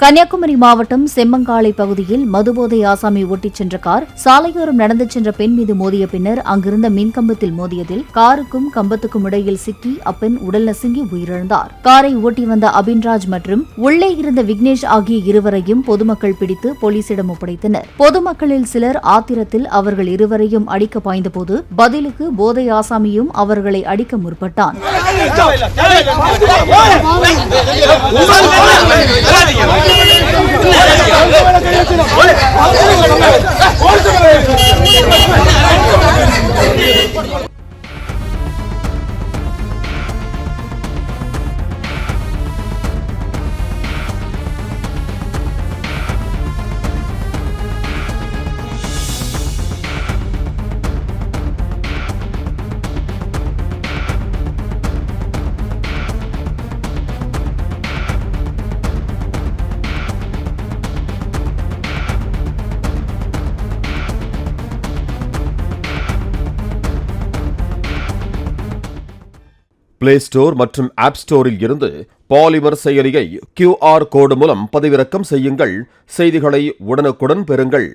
கன்னியாகுமரி மாவட்டம் செம்மங்காளை பகுதியில் மதுபோதை ஆசாமி ஓட்டிச் சென்ற கார் சாலையோரம் நடந்து சென்ற பெண் மீது மோதிய பின்னர் அங்கிருந்த மின்கம்பத்தில் மோதியதில் காருக்கும் கம்பத்துக்கும் இடையில் சிக்கி அப்பெண் உடல் நசுங்கி உயிரிழந்தார். காரை ஓட்டி வந்த அபின்ராஜ் மற்றும் உள்ளே இருந்த விக்னேஷ் ஆகிய இருவரையும் பொதுமக்கள் பிடித்து போலீசிடம் ஒப்படைத்தனர். பொதுமக்களில் சிலர் ஆத்திரத்தில் அவர்கள் இருவரையும் அடிக்க பாய்ந்தபோது பதிலுக்கு போதை ஆசாமியும் அவர்களை அடிக்க முற்பட்டான். பிளே ஸ்டோர் மற்றும் ஆப் ஸ்டோரில் இருந்து பாலிமர் செயலியை QR கோடு மூலம் பதிவிறக்கம் செய்யுங்கள். செய்திகளை உடனுக்குடன் பெறுங்கள்.